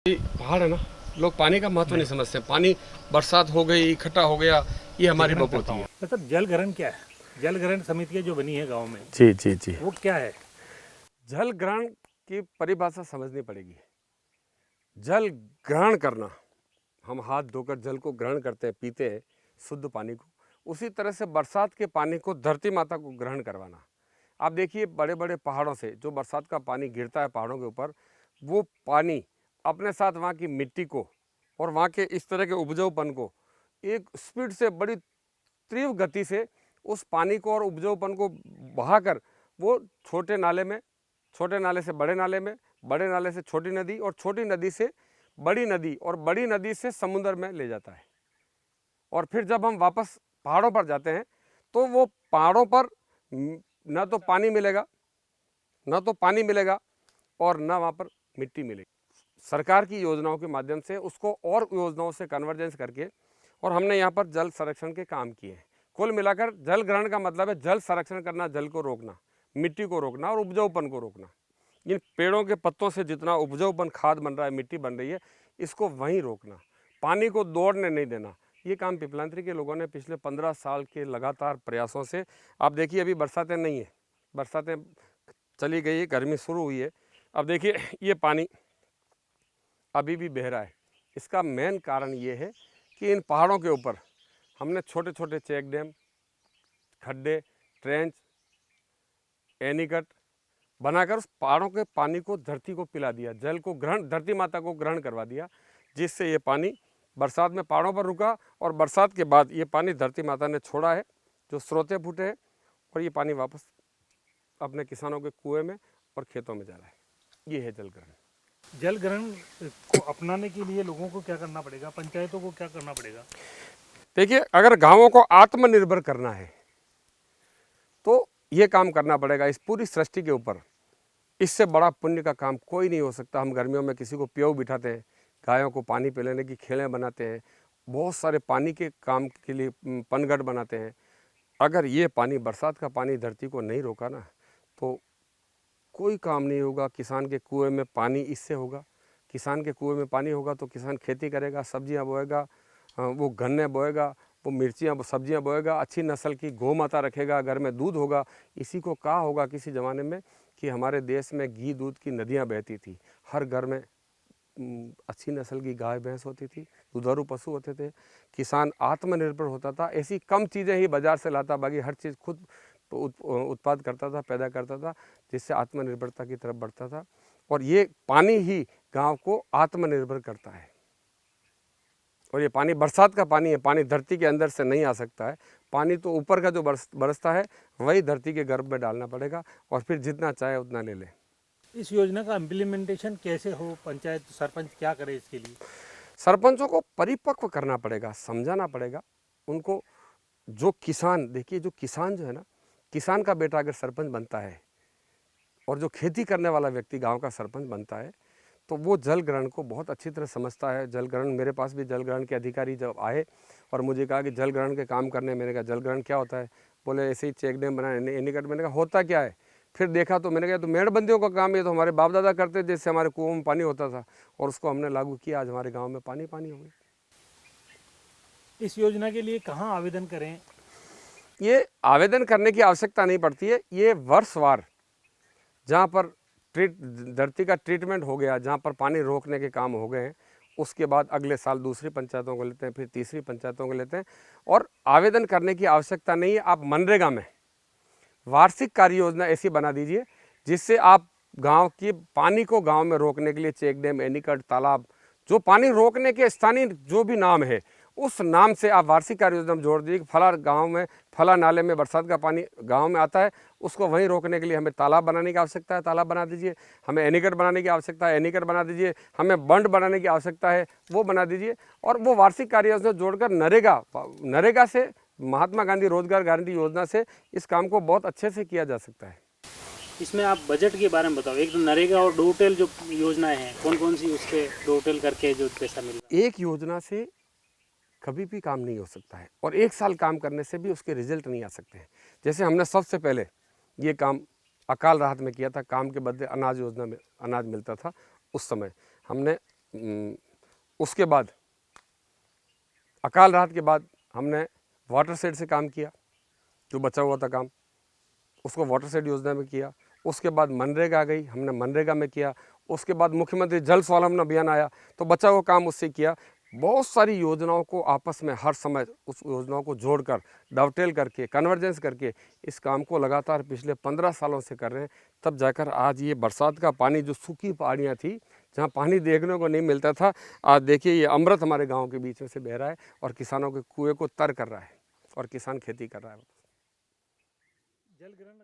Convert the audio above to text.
पहाड़ है ना, लोग पानी का महत्व नहीं समझते। पानी बरसात हो गई, इकट्ठा हो गया, ये हमारी बकौती है। मतलब जल ग्रहण क्या है? जल ग्रहण समितियां जो बनी है गांव में, जी जी जी, वो क्या है? जल ग्रहण की परिभाषा समझनी पड़ेगी। जल ग्रहण करना, हम हाथ धोकर जल को ग्रहण करते हैं, पीते हैं शुद्ध पानी को। उसी तरह से बरसात के पानी को धरती माता को ग्रहण करवाना। आप देखिए बड़े बड़े पहाड़ों से जो बरसात का पानी गिरता है पहाड़ों के ऊपर, वो पानी अपने साथ वहाँ की मिट्टी को और वहाँ के इस तरह के उपजाऊपन को एक स्पीड से, बड़ी तीव्र गति से उस पानी को और उपजाऊपन को बहाकर वो छोटे नाले में, छोटे नाले से बड़े नाले में, बड़े नाले से छोटी नदी और छोटी नदी से बड़ी नदी और बड़ी नदी से समुद्र में ले जाता है। और फिर जब हम वापस पहाड़ों पर जाते हैं तो वो पहाड़ों पर ना तो पानी मिलेगा, ना तो पानी मिलेगा और ना वहाँ पर मिट्टी मिलेगी। सरकार की योजनाओं के माध्यम से उसको और योजनाओं से कन्वर्जेंस करके और हमने यहाँ पर जल संरक्षण के काम किए हैं। कुल मिलाकर जल ग्रहण का मतलब है जल संरक्षण करना, जल को रोकना, मिट्टी को रोकना और उपजाऊपन को रोकना। इन पेड़ों के पत्तों से जितना उपजाऊपन, खाद बन रहा है, मिट्टी बन रही है, इसको वहीं रोकना, पानी को दौड़ने नहीं देना। ये काम पिपलांत्री के लोगों ने पिछले 15 साल के लगातार प्रयासों से, आप देखिए अभी बरसातें नहीं है, बरसातें चली गई है, गर्मी शुरू हुई है। अब देखिए ये पानी अभी भी बह रहा है। इसका मेन कारण ये है कि इन पहाड़ों के ऊपर हमने छोटे छोटे चेक डैम, खड्डे, ट्रेंच, एनीकट बनाकर उस पहाड़ों के पानी को धरती को पिला दिया, जल को ग्रहण, धरती माता को ग्रहण करवा दिया, जिससे ये पानी बरसात में पहाड़ों पर रुका और बरसात के बाद ये पानी धरती माता ने छोड़ा है, जो स्रोतें फूटे हैं, और ये पानी वापस अपने किसानों के कुएं में और खेतों में जा रहा है। ये है जल ग्रहण। जल ग्रहण को अपनाने के लिए लोगों को क्या करना पड़ेगा? पंचायतों को क्या करना पड़ेगा? देखिए, अगर गांवों को आत्मनिर्भर करना है तो ये काम करना पड़ेगा इस पूरी सृष्टि के ऊपर। इससे बड़ा पुण्य का काम कोई नहीं हो सकता। हम गर्मियों में किसी को प्याऊ बिठाते हैं, गायों को पानी पिलाने की खेलें बनाते हैं, बहुत सारे पानी के काम के लिए पनगढ़ बनाते हैं। अगर ये पानी, बरसात का पानी धरती को नहीं रोका ना, तो कोई काम नहीं होगा। किसान के कुएं में पानी इससे होगा, किसान के कुएं में पानी होगा तो किसान खेती करेगा, सब्जियां बोएगा, वो गन्ने बोएगा, वो मिर्चियाँ सब्जियां बोएगा, अच्छी नस्ल की गौ माता रखेगा, घर में दूध होगा। इसी को कहा होगा किसी ज़माने में कि हमारे देश में घी दूध की नदियां बहती थी, हर घर में अच्छी नस्ल की गाय भैंस होती थी, दुधारू पशु होते थे, किसान आत्मनिर्भर होता था। ऐसी कम चीज़ें ही बाज़ार से लाता, बाकी हर चीज़ खुद उत्पाद करता था, पैदा करता था, जिससे आत्मनिर्भरता की तरफ बढ़ता था। और ये पानी ही गांव को आत्मनिर्भर करता है। और ये पानी बरसात का पानी है, पानी धरती के अंदर से नहीं आ सकता है। पानी तो ऊपर का जो बरसता है वही धरती के गर्भ में डालना पड़ेगा और फिर जितना चाहे उतना ले ले। इस योजना का इम्प्लीमेंटेशन कैसे हो? पंचायत सरपंच क्या करे इसके लिए? सरपंचों को परिपक्व करना पड़ेगा, समझाना पड़ेगा उनको। जो किसान, देखिए जो किसान जो है ना, किसान का बेटा अगर सरपंच बनता है और जो खेती करने वाला व्यक्ति गांव का सरपंच बनता है, तो वो जल ग्रहण को बहुत अच्छी तरह समझता है। जल ग्रहण, मेरे पास भी जल ग्रहण के अधिकारी जब आए और मुझे कहा कि जल ग्रहण के काम करने, मैंने कहा जल ग्रहण क्या होता है? बोले ऐसे ही चेक डैम बनाए, एनीकट। मैंने कहा होता क्या है? फिर देखा तो मैंने कहा तो मेड़बंदियों का काम, ये तो हमारे बाप दादा करते जैसे हमारे कुओं में पानी होता था, और उसको हमने लागू किया, आज हमारे गाँव में पानी पानी हो गया। इस योजना के लिए कहाँ आवेदन करें? ये आवेदन करने की आवश्यकता नहीं पड़ती है। ये वर्षवार जहाँ पर धरती का ट्रीटमेंट हो गया, जहाँ पर पानी रोकने के काम हो गए हैं, उसके बाद अगले साल दूसरी पंचायतों को लेते हैं, फिर तीसरी पंचायतों को लेते हैं। और आवेदन करने की आवश्यकता नहीं है। आप मनरेगा में वार्षिक कार्य योजना ऐसी बना दीजिए जिससे आप गांव की पानी को गांव में रोकने के लिए चेक डैम, एनीकट, तालाब, जो पानी रोकने के स्थानीय जो भी नाम है, उस नाम से आप वार्षिक कार्य योजना में जोड़ दीजिए। फला गांव में, फला नाले में बरसात का पानी गांव में आता है, उसको वहीं रोकने के लिए हमें तालाब बनाने की आवश्यकता है, तालाब बना दीजिए। हमें एनीकट बनाने की आवश्यकता है, एनीकट बना दीजिए। हमें बंड बनाने की आवश्यकता है, वो बना दीजिए। और वो वार्षिक कार्य योजना जोड़कर नरेगा से, महात्मा गांधी रोजगार गारंटी योजना से इस काम को बहुत अच्छे से किया जा सकता है। इसमें आप बजट के बारे में बताओ। एक तो नरेगा और डोटेल जो योजनाएं हैं, कौन कौन सी उसके डोटेल करके जो पैसा मिल रहा है? एक योजना से कभी भी काम नहीं हो सकता है और एक साल काम करने से भी उसके रिजल्ट नहीं आ सकते हैं। जैसे हमने सबसे पहले ये काम अकाल राहत में किया था, काम के बदले अनाज योजना में अनाज मिलता था, उस समय हमने उसके बाद अकाल राहत के बाद हमने वाटर शेड से काम किया, जो बचा हुआ था काम उसको वाटर शेड योजना में किया। उसके बाद मनरेगा आ गई, हमने मनरेगा में किया। उसके बाद मुख्यमंत्री जल स्वावलंबन अभियान आया तो बचा हुआ काम उससे किया। बहुत सारी योजनाओं को आपस में हर समय उस योजनाओं को जोड़कर डवटेल करके कन्वर्जेंस करके इस काम को लगातार पिछले 15 सालों से कर रहे हैं। तब जाकर आज ये बरसात का पानी, जो सूखी पहाड़ियाँ थी जहाँ पानी देखने को नहीं मिलता था, आज देखिए ये अमृत हमारे गाँव के बीच में से बह रहा है और किसानों के कुएँ को तर कर रहा है और किसान खेती कर रहा है। जल ग्रहण